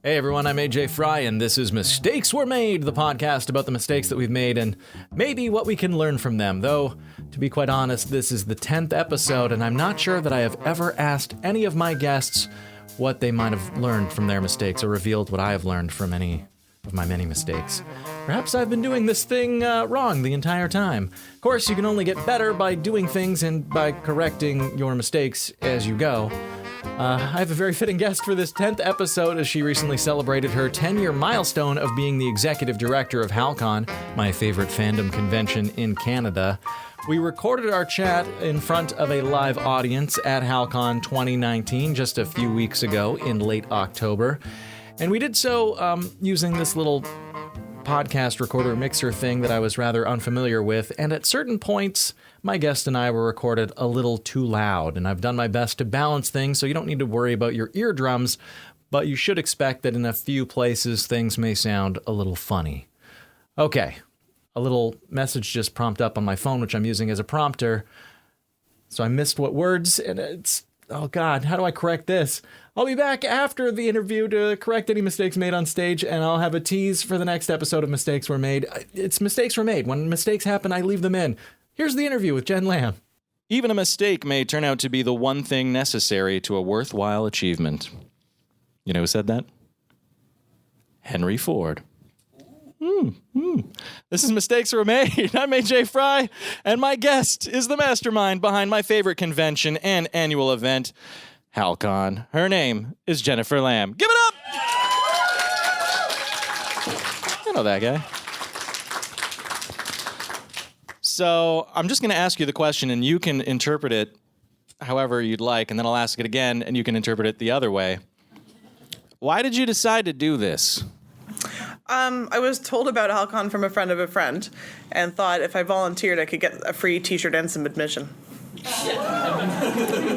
Hey everyone, I'm Ajay Fry, and this is Mistakes Were Made, the podcast about the mistakes that we've made and maybe what we can learn from them. Though, to be quite honest, this is the 10th episode, and I'm not sure that I have ever asked any of my guests what they might have learned from their mistakes or revealed what I have learned from any of my many mistakes. Perhaps I've been doing this thing wrong the entire time. Of course, you can only get better by doing things and by correcting your mistakes as you go. I have a very fitting guest for this 10th episode as she recently celebrated her 10-year milestone of being the executive director of Hal-Con, my favorite fandom convention in Canada. We recorded our chat in front of a live audience at Hal-Con 2019 just a few weeks ago in late October. And we did so using this little podcast recorder mixer thing that I was rather unfamiliar with, and at certain points, my guest and I were recorded a little too loud, and I've done my best to balance things so you don't need to worry about your eardrums, but you should expect that in a few places things may sound a little funny. Okay, a little message just prompted up on my phone, which I'm using as a prompter, so I missed what words, and it's, oh God, how do I correct this? I'll be back after the interview to correct any mistakes made on stage, and I'll have a tease for the next episode of Mistakes Were Made. It's Mistakes Were Made. When mistakes happen, I leave them in. Here's the interview with Jen Lambe. Even a mistake may turn out to be the one thing necessary to a worthwhile achievement. You know who said that? Henry Ford. This is Mistakes Were Made. I'm AJ Fry, and my guest is the mastermind behind my favorite convention and annual event, Hal-Con. Her name is Jennifer Lambe. Give it up! I know that guy. So I'm just going to ask you the question, and you can interpret it however you'd like, and then I'll ask it again, and you can interpret it the other way. Why did you decide to do this? I was told about Hal-Con from a friend of a friend, and thought if I volunteered, I could get a free t-shirt and some admission.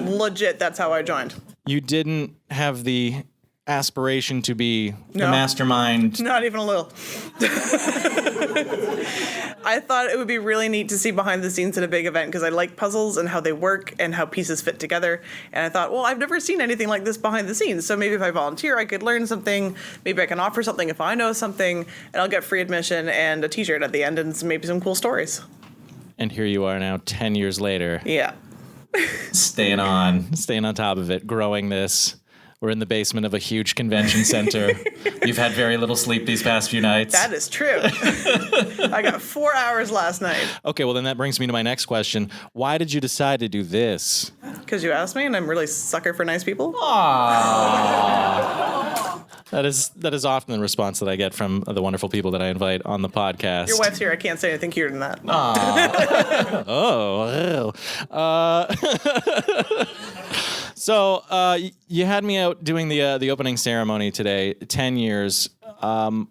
Legit, that's how I joined. You didn't have the aspiration to be the mastermind? Not even a little. I thought it would be really neat to see behind the scenes at a big event because I like puzzles and how they work and how pieces fit together. And I thought, well, I've never seen anything like this behind the scenes. So maybe if I volunteer, I could learn something. Maybe I can offer something if I know something, and I'll get free admission and a t-shirt at the end and maybe some cool stories. And here you are now 10 years later. Yeah. Staying on top of it, growing this. We're in the basement of a huge convention center. You've had very little sleep these past few nights. That is true. I got 4 hours last night. Okay, well then that brings me to my next question. Why did you decide to do this? Because you asked me, and I'm really sucker for nice people. Aww. That is often the response that I get from the wonderful people that I invite on the podcast. Your wife's here. I can't say anything cuter than that. Oh. So you had me out doing the opening ceremony today, 10 years.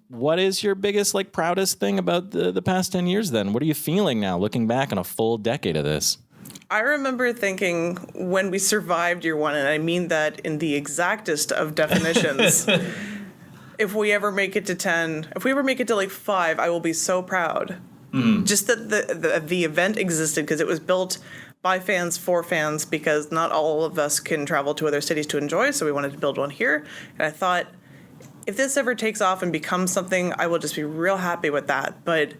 What is your biggest, proudest thing about the past 10 years then? What are you feeling now, looking back on a full decade of this? I remember thinking when we survived year one, and I mean that in the exactest of definitions, if we ever make it to 10, if we ever make it to 5, I will be so proud. Just that the event existed because it was built by fans for fans because not all of us can travel to other cities to enjoy, so we wanted to build one here. And I thought, if this ever takes off and becomes something, I will just be real happy with that. But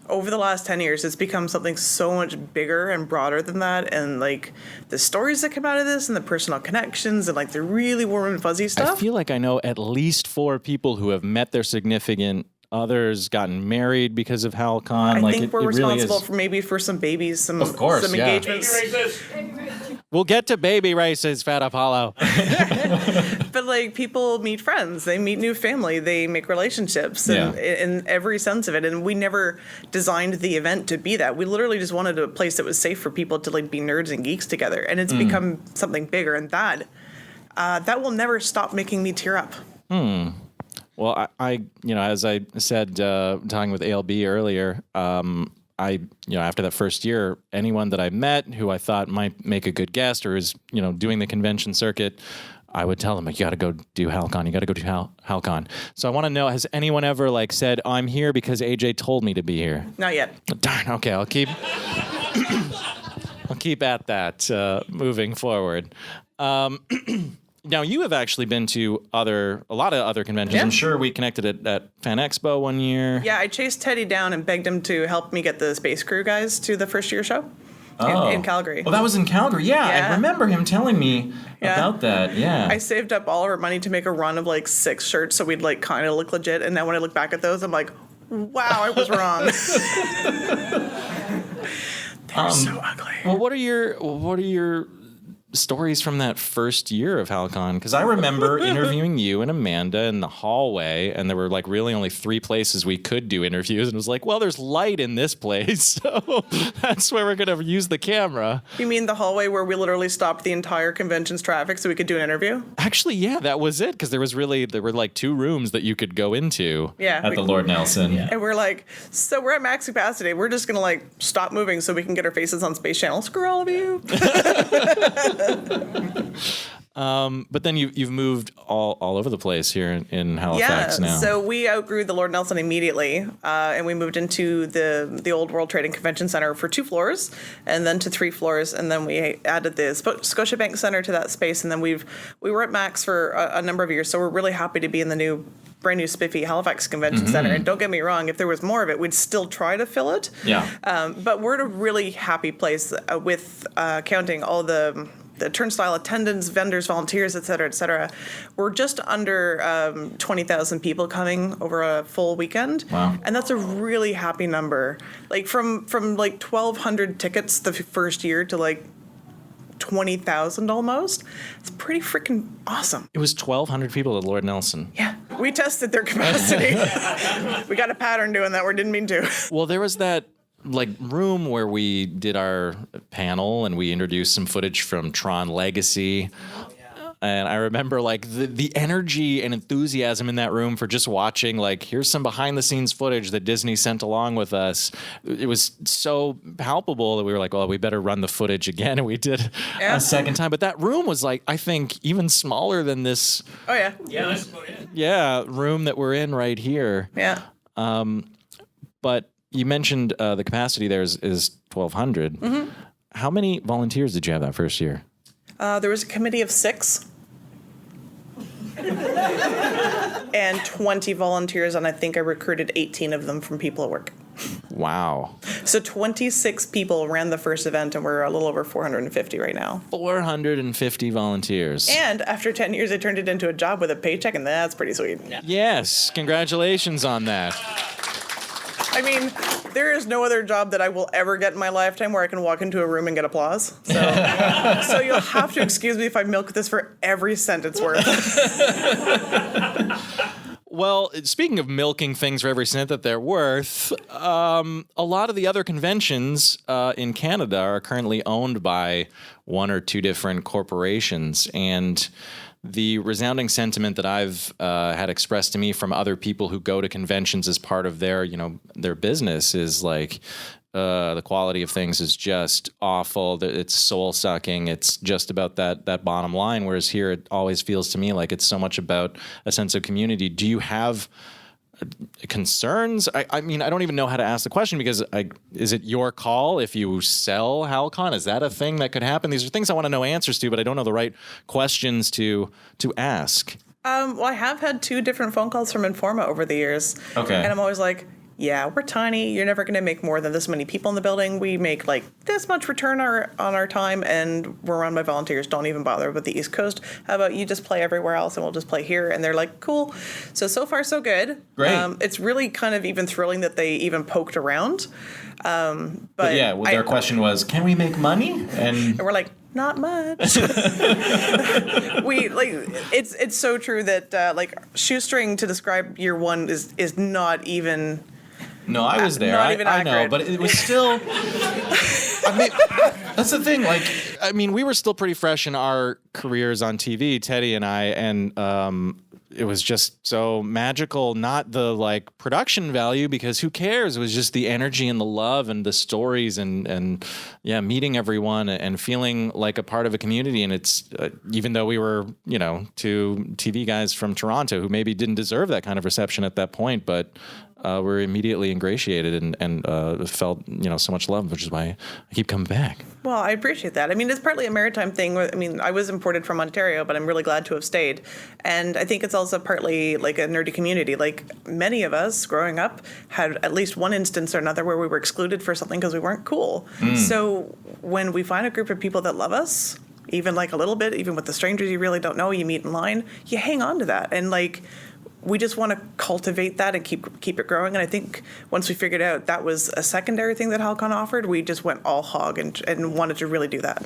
over the last 10 years, it's become something so much bigger and broader than that. And the stories that come out of this and the personal connections and the really warm and fuzzy stuff. I feel like I know at least 4 people who have met their significant others, gotten married because of Hal-Con. I think we're responsible for some babies, some engagements. We'll get to baby races, Fat Apollo. But people meet friends, they meet new family, they make relationships, and in every sense of it. And we never designed the event to be that. We literally just wanted a place that was safe for people to be nerds and geeks together. And it's become something bigger, and that will never stop making me tear up. Well, I as I said, talking with ALB earlier, after that first year, anyone that I met who I thought might make a good guest or is, doing the convention circuit, I would tell them, you got to go do Hal-Con. You got to go do Hal-Con. So I want to know, has anyone ever said, I'm here because AJ told me to be here? Not yet. Darn. Okay, I'll keep at that moving forward. Now, you have actually been to a lot of other conventions. Yeah. I'm sure we connected at Fan Expo one year. Yeah, I chased Teddy down and begged him to help me get the Space Crew guys to the first year show in Calgary. Well, that was in Calgary. Yeah, Yeah. I remember him telling me about that. Yeah. I saved up all of our money to make a run of like 6 shirts so we'd like kind of look legit. And now when I look back at those, I'm like, wow, I was wrong. They're so ugly. Well, what are your stories from that first year of Hal-Con? Because I remember interviewing you and Amanda in the hallway, and there were like really only 3 places we could do interviews, and it was like, well, there's light in this place, so that's where we're gonna use the camera. You mean the hallway where we literally stopped the entire convention's traffic so we could do an interview? Actually, yeah, that was it, because there were like 2 rooms that you could go into. Yeah. At the Lord Nelson. Yeah. And we're like, so we're at max capacity. We're just gonna like stop moving so we can get our faces on Space Channel. Screw all of you. But then you've moved all over the place here in Halifax now. So we outgrew the Lord Nelson immediately, and we moved into the old World Trade and Convention Center for 2 floors, and then to 3 floors, and then we added the Scotiabank Center to that space, and then we were at max for a number of years. So we're really happy to be in the brand new spiffy Halifax Convention Center. And don't get me wrong, if there was more of it, we'd still try to fill it. Yeah. But we're in a really happy place with counting all the turnstile attendants, vendors, volunteers, et cetera, et cetera. We're just under 20,000 people coming over a full weekend. Wow. And that's a really happy number. Like from like 1,200 tickets the first year to like 20,000 almost. It's pretty freaking awesome. It was 1,200 people at Lord Nelson. Yeah. We tested their capacity. We got a pattern doing that. We didn't mean to. Well, there was that like room where we did our panel and we introduced some footage from Tron Legacy. And I remember like the energy and enthusiasm in that room for just watching, like, here's some behind the scenes footage that Disney sent along with us. It was so palpable that we were like, well, we better run the footage again. And we did a second time. But that room was like, I think, even smaller than this. Oh, yeah. Yeah, that's about it. Yeah, room that we're in right here. Yeah. But you mentioned the capacity there is 1,200. Mm-hmm. How many volunteers did you have that first year? There was a committee of 6. And 20 volunteers, and I think I recruited 18 of them from people at work. Wow. So 26 people ran the first event, and we're a little over 450 right now. 450 volunteers. And after 10 years, I turned it into a job with a paycheck, and that's pretty sweet. Yeah. Yes, congratulations on that. I mean, there is no other job that I will ever get in my lifetime where I can walk into a room and get applause. So you'll have to excuse me if I milk this for every cent it's worth. Well, speaking of milking things for every cent that they're worth, a lot of the other conventions in Canada are currently owned by 1 or 2 different corporations, and the resounding sentiment that I've had expressed to me from other people who go to conventions as part of their business is like, the quality of things is just awful. It's soul sucking. It's just about that bottom line. Whereas here, it always feels to me like it's so much about a sense of community. Do you have concerns? I mean, I don't even know how to ask the question because is it your call if you sell Hal-Con? Is that a thing that could happen? These are things I want to know answers to, but I don't know the right questions to ask. Well, I have had 2 different phone calls from Informa over the years. Okay. And I'm always like, yeah, we're tiny. You're never going to make more than this many people in the building. We make like this much return on our time, and we're run by volunteers. Don't even bother with the East Coast. How about you just play everywhere else, and we'll just play here? And they're like, cool. So far, so good. Great. It's really kind of even thrilling that they even poked around. But yeah, well, their question was, can we make money? And we're like, not much. We like it's so true that like shoestring to describe year 1 is not even. No, I was there. Not even I know, accurate. but it was still. I mean, that's the thing. Like, I mean, we were still pretty fresh in our careers on TV, Teddy and I, and it was just so magical. Not the like production value, because who cares? It was just the energy and the love and the stories and yeah, meeting everyone and feeling like a part of a community. And it's even though we were 2 TV guys from Toronto who maybe didn't deserve that kind of reception at that point, but were immediately ingratiated and felt so much love, which is why I keep coming back. Well, I appreciate that. I mean, it's partly a maritime thing. I mean, I was imported from Ontario, but I'm really glad to have stayed. And I think it's also partly like a nerdy community. Like many of us growing up had at least one instance or another where we were excluded for something because we weren't cool. So when we find a group of people that love us, even like a little bit, even with the strangers you really don't know, you meet in line, you hang on to that. And like, we just want to cultivate that and keep it growing. And I think once we figured out that was a secondary thing that Hal-Con offered, we just went all hog and wanted to really do that.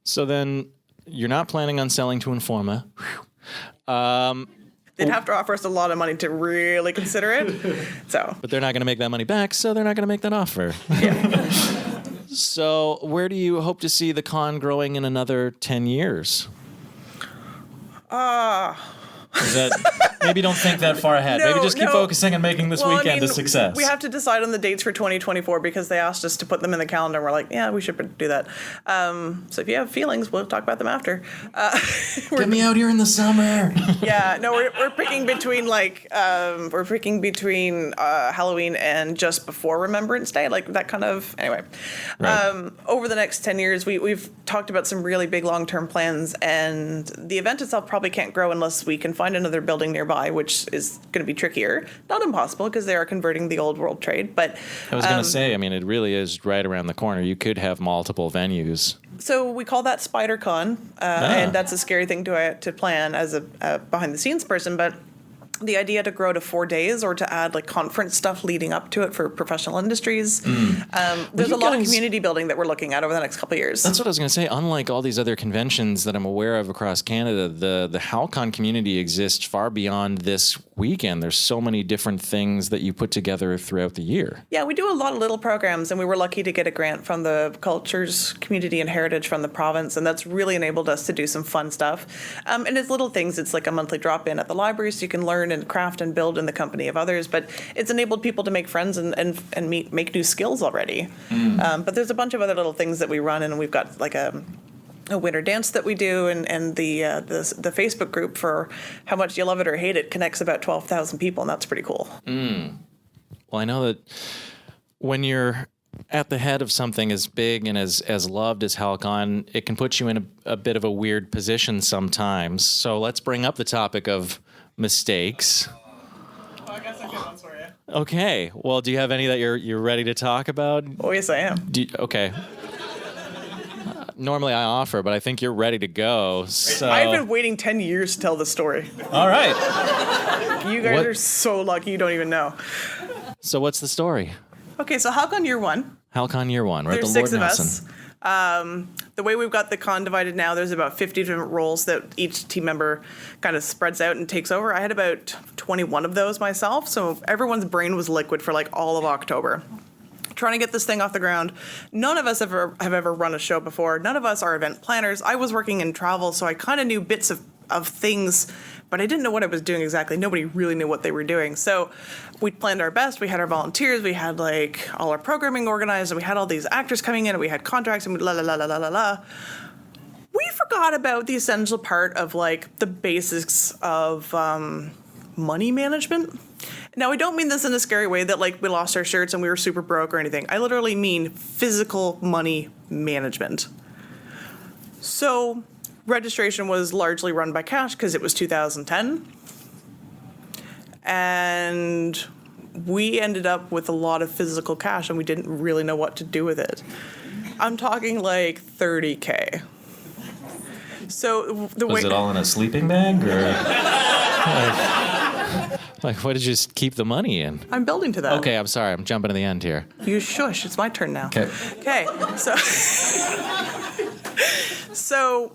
So then you're not planning on selling to Informa. They'd have to offer us a lot of money to really consider it. So, but they're not going to make that money back, so they're not going to make that offer. Yeah. So where do you hope to see the con growing in another 10 years? Is that, maybe don't think that far ahead. Maybe just keep focusing on making this weekend a success. We have to decide on the dates for 2024 because they asked us to put them in the calendar. We're like, yeah, we should do that. So if you have feelings, we'll talk about them after. Get me out here in the summer. Yeah, no, we're picking between Halloween and just before Remembrance Day, like that kind of. Anyway, right. Over the next 10 years, we've talked about some really big long-term plans, and the event itself probably can't grow unless we can find another building nearby, which is going to be trickier. Not impossible because they are converting the old World Trade, but I was going to say, I mean, it really is right around the corner. You could have multiple venues. So we call that SpiderCon, and that's a scary thing to plan as a behind-the-scenes person, but the idea to grow to 4 days or to add like conference stuff leading up to it for professional industries. There's a lot of community building that we're looking at over the next couple of years. That's what I was going to say. Unlike all these other conventions that I'm aware of across Canada, the Hal-Con community exists far beyond this weekend. There's so many different things that you put together throughout the year. Yeah, we do a lot of little programs, and we were lucky to get a grant from the Cultures, Community and Heritage from the province, and that's really enabled us to do some fun stuff. And it's little things. It's like a monthly drop-in at the library, so you can learn and craft and build in the company of others, but it's enabled people to make friends and make new skills already. But there's a bunch of other little things that we run, and we've got like a winter dance that we do, and the Facebook group for How Much You Love It or Hate It connects about 12,000 people, and that's pretty cool. Well, I know that when you're at the head of something as big and as loved as Hal-Con, it can put you in a bit of a weird position sometimes. So let's bring up the topic of mistakes. Oh, I guess I can answer you. Okay. Well, do you have any that you're ready to talk about? Oh, yes, I am. Okay. Normally I offer, but I think you're ready to go. So I've been waiting 10 years to tell the story. All right. You guys are so lucky you don't even know. So what's the story? Okay, so Hal-Con Year 1. Hal-Con Year 1. We're at the There's Lord 6 of Nelson. us. The way we've got the con divided now, there's about 50 different roles that each team member kind of spreads out and takes over. I had about 21 of those myself, so everyone's brain was liquid for like all of October, trying to get this thing off the ground. None of us have ever run a show before. None of us are event planners. I was working in travel, so I kind of knew bits of things, but I didn't know what I was doing exactly. Nobody really knew what they were doing. So we planned our best. We had our volunteers. We had like all our programming organized, and we had all these actors coming in, and we had contracts, and we forgot about the essential part of like the basics of money management. Now, I don't mean this in a scary way that like we lost our shirts and we were super broke or anything. I literally mean physical money management. So registration was largely run by cash because it was 2010. And we ended up with a lot of physical cash and we didn't really know what to do with it. I'm talking like $30K. So was it all in a sleeping bag or? Like, what did you keep the money in? I'm building to that. Okay, I'm sorry. I'm jumping to the end here. You shush. It's my turn now. Okay. So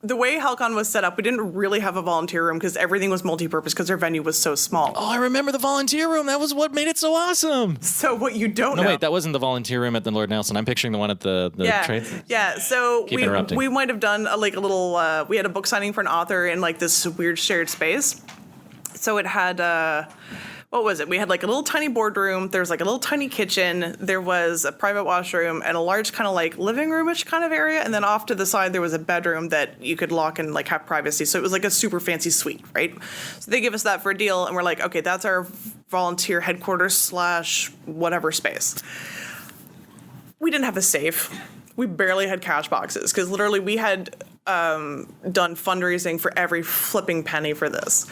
the way Hal-Con was set up, we didn't really have a volunteer room because everything was multi-purpose because our venue was so small. Oh, I remember the volunteer room. That was what made it so awesome. So what you don't know... No, wait, that wasn't the volunteer room at the Lord Nelson. I'm picturing the one at the trade. Yeah, so we might have done a little... we had a book signing for an author in like this weird shared space. So it had... what was it? We had like a little tiny boardroom. There was like a little tiny kitchen. There was a private washroom and a large kind of like living roomish kind of area. And then off to the side, there was a bedroom that you could lock and like have privacy. So it was like a super fancy suite, right? So they give us that for a deal. And we're like, okay, that's our volunteer headquarters / whatever space. We didn't have a safe. We barely had cash boxes because literally we had done fundraising for every flipping penny for this.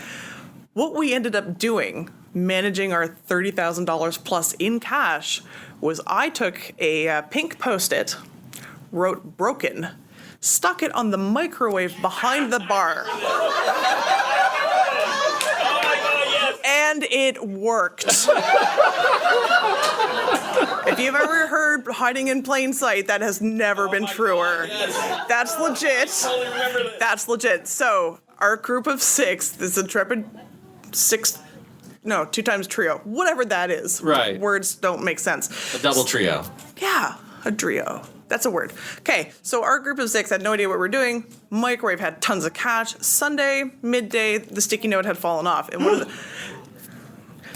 What we ended up doing, managing our $30,000 plus in cash, was I took a pink Post-it, wrote broken, stuck it on the microwave behind the bar. And it worked. If you've ever heard hiding in plain sight, that has never been truer. Yes. That's legit. Totally remember that. That's legit. So our group of 6, this intrepid 2 times trio, whatever that is. Right. Words don't make sense. A double trio. Yeah, a trio. That's a word. Okay, so our group of 6 had no idea what we're doing. Microwave had tons of cash. Sunday, midday, the sticky note had fallen off. And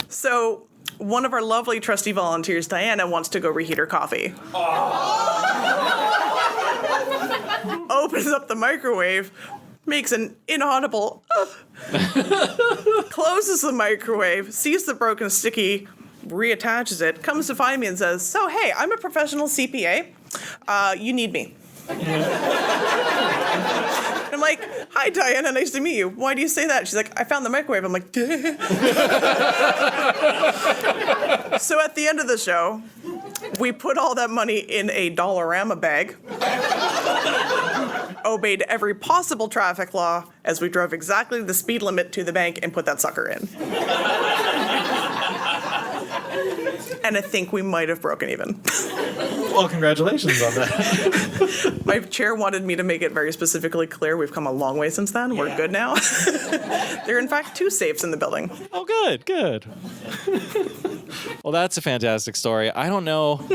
so one of our lovely trusty volunteers, Diana, wants to go reheat her coffee. Opens up the microwave, makes an inaudible, closes the microwave, sees the broken sticky, reattaches it, comes to find me and says, so, hey, I'm a professional CPA. You need me. I'm like, hi, Diana, nice to meet you. Why do you say that? She's like, I found the microwave. I'm like, duh. So at the end of the show, we put all that money in a Dollarama bag, obeyed every possible traffic law as we drove exactly the speed limit to the bank and put that sucker in. And I think we might have broken even. Well, congratulations on that. My chair wanted me to make it very specifically clear we've come a long way since then. We're good now. There are, in fact, 2 safes in the building. Oh, good. Well, that's a fantastic story. I don't know.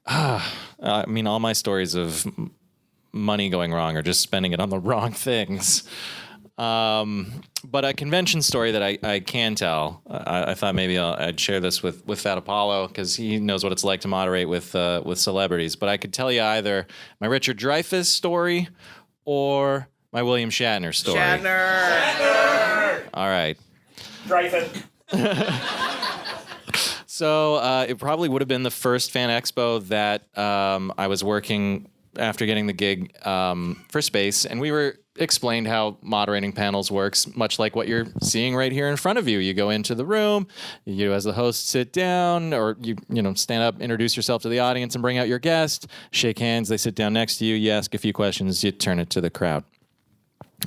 I mean, all my stories of money going wrong or just spending it on the wrong things. But a convention story that I can tell, I thought maybe I'd share this with Fat Apollo because he knows what it's like to moderate with celebrities. But I could tell you either my Richard Dreyfuss story or my William Shatner story. Shatner. All right. Dreyfuss. So it probably would have been the first Fan Expo that I was working after getting the gig for Space, and we were explained how moderating panels works, much like what you're seeing right here in front of you. You go into the room, you as the host sit down, or you stand up, introduce yourself to the audience, and bring out your guest, shake hands, they sit down next to you, you ask a few questions, you turn it to the crowd.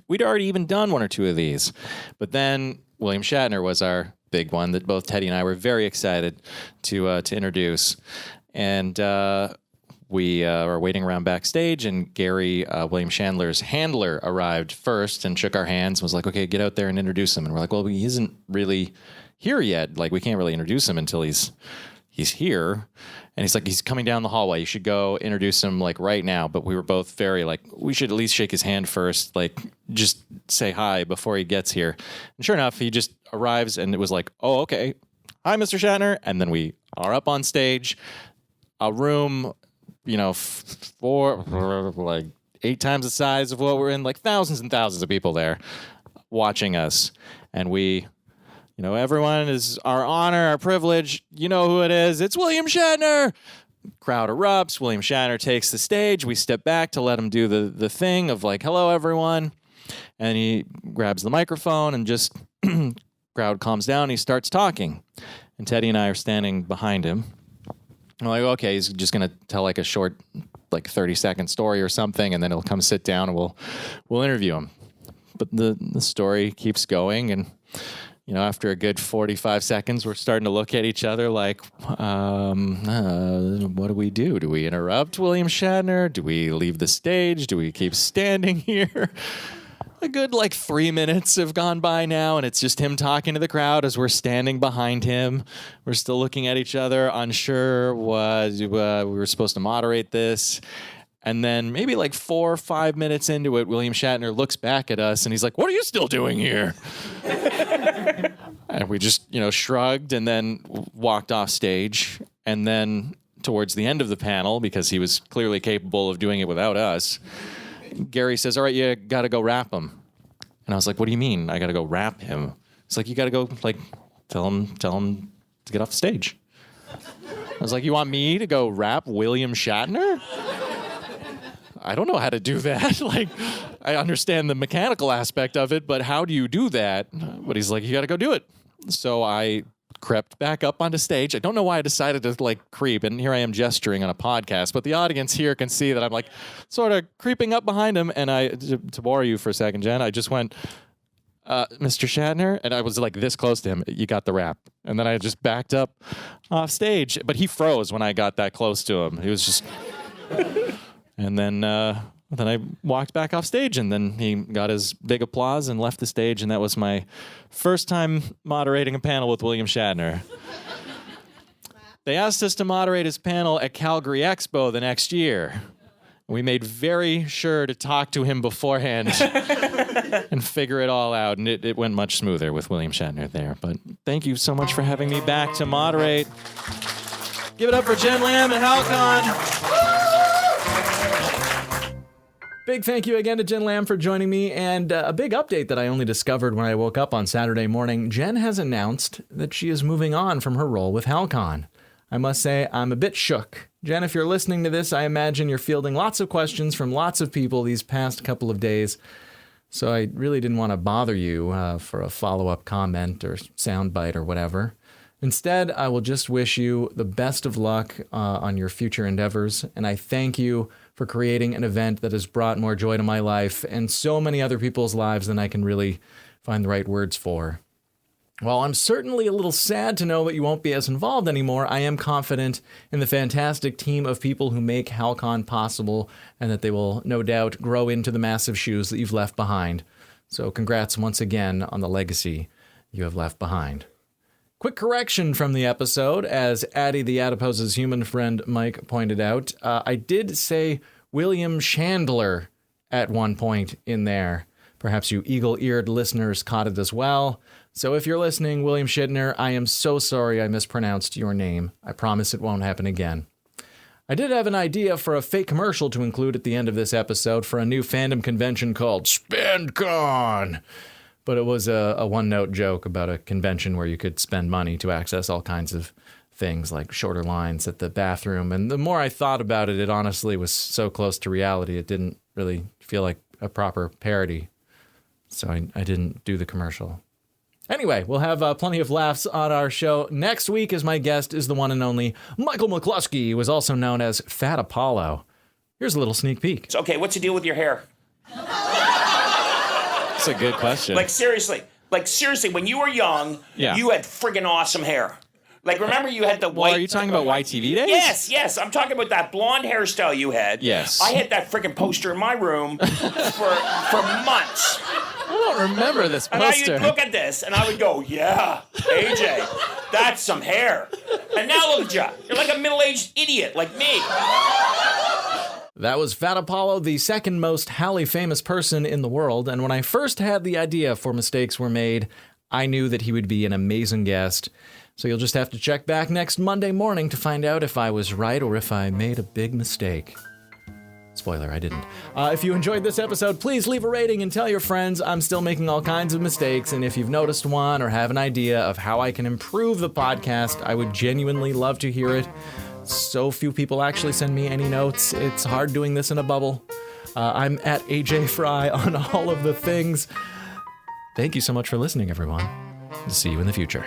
We'd already even done 1 or 2 of these, but then William Shatner was our big one that both Teddy and I were very excited to introduce. And we were waiting around backstage, and Gary, William Chandler's handler, arrived first and shook our hands and was like, okay, get out there and introduce him. And we're like, well, he isn't really here yet. Like, we can't really introduce him until he's here. And he's like, he's coming down the hallway. You should go introduce him, like, right now. But we were both very, like, we should at least shake his hand first, like, just say hi before he gets here. And sure enough, he just arrives, and it was like, oh, okay. Hi, Mr. Shatner. And then we are up on stage, a room, 4, like 8 times the size of what we're in, like thousands and thousands of people there watching us. And we, everyone is our honor, our privilege. You know who it is. It's William Shatner. Crowd erupts. William Shatner takes the stage. We step back to let him do the thing of like, hello, everyone. And he grabs the microphone and just crowd calms down. He starts talking. And Teddy and I are standing behind him. I'm like, okay, he's just going to tell like a short, like 30-second story or something, and then he'll come sit down and we'll interview him. But the story keeps going, and after a good 45 seconds, we're starting to look at each other like, what do we do? Do we interrupt William Shatner? Do we leave the stage? Do we keep standing here? A good 3 minutes have gone by now, and it's just him talking to the crowd as we're standing behind him. We're still looking at each other, unsure what we were supposed to moderate this. And then maybe 4 or 5 minutes into it, William Shatner looks back at us, and he's like, what are you still doing here? And we just, shrugged and then walked off stage. And then towards the end of the panel, because he was clearly capable of doing it without us, Gary says, all right, you got to go rap him. And I was like, what do you mean I got to go rap him? It's like, you got to go, tell him to get off the stage. I was like, you want me to go rap William Shatner? I don't know how to do that. I understand the mechanical aspect of it, but how do you do that? But he's like, you got to go do it. So I crept back up onto stage. I don't know why I decided to creep, and here I am gesturing on a podcast, but the audience here can see that I'm sort of creeping up behind him, and to bore you for a second, Jen, I just went, Mr. Shatner, and I was this close to him. You got the rap. And then I just backed up off stage, but he froze when I got that close to him. He was just... And then I walked back off stage, and then he got his big applause and left the stage, and that was my first time moderating a panel with William Shatner. They asked us to moderate his panel at Calgary Expo the next year. We made very sure to talk to him beforehand and figure it all out, and it went much smoother with William Shatner there. But thank you so much for having me back to moderate. Give it up for Jen Lambe and Hal-Con. Big thank you again to Jen Lambe for joining me, and a big update that I only discovered when I woke up on Saturday morning. Jen has announced that she is moving on from her role with Hal-Con. I must say, I'm a bit shook. Jen, if you're listening to this, I imagine you're fielding lots of questions from lots of people these past couple of days, so I really didn't want to bother you for a follow-up comment or soundbite or whatever. Instead, I will just wish you the best of luck on your future endeavors, and I thank you for creating an event that has brought more joy to my life and so many other people's lives than I can really find the right words for. While I'm certainly a little sad to know that you won't be as involved anymore, I am confident in the fantastic team of people who make Hal-Con possible, and that they will no doubt grow into the massive shoes that you've left behind. So congrats once again on the legacy you have left behind. Quick correction from the episode, as Addie the Adipose's human friend Mike pointed out. I did say William Chandler at one point in there. Perhaps you eagle-eared listeners caught it as well. So if you're listening, William Shatner, I am so sorry I mispronounced your name. I promise it won't happen again. I did have an idea for a fake commercial to include at the end of this episode for a new fandom convention called SpendCon. But it was a one-note joke about a convention where you could spend money to access all kinds of things, like shorter lines at the bathroom. And the more I thought about it, it honestly was so close to reality, it didn't really feel like a proper parody. So I didn't do the commercial. Anyway, we'll have plenty of laughs on our show. Next week, as my guest, is the one and only Michael McCluskey, who is also known as Fat Apollo. Here's a little sneak peek. Okay, what's the deal with your hair? That's a good question. Seriously, when you were young, you had friggin' awesome hair. Remember you had the white... Well, are you talking about YTV days? Yes. I'm talking about that blonde hairstyle you had. Yes. I had that friggin' poster in my room for months. I don't remember this poster. And I would look at this, and I would go, yeah, AJ, that's some hair. And now look at you. You're like a middle-aged idiot like me. That was Fat Apollo, the second most Halley famous person in the world, and when I first had the idea for Mistakes Were Made, I knew that he would be an amazing guest. So you'll just have to check back next Monday morning to find out if I was right or if I made a big mistake. Spoiler, I didn't. If you enjoyed this episode, please leave a rating and tell your friends. I'm still making all kinds of mistakes, and if you've noticed one or have an idea of how I can improve the podcast, I would genuinely love to hear it. So few people actually send me any notes. It's hard doing this in a bubble. I'm at Ajay Fry on all of the things. Thank you so much for listening, everyone. See you in the future.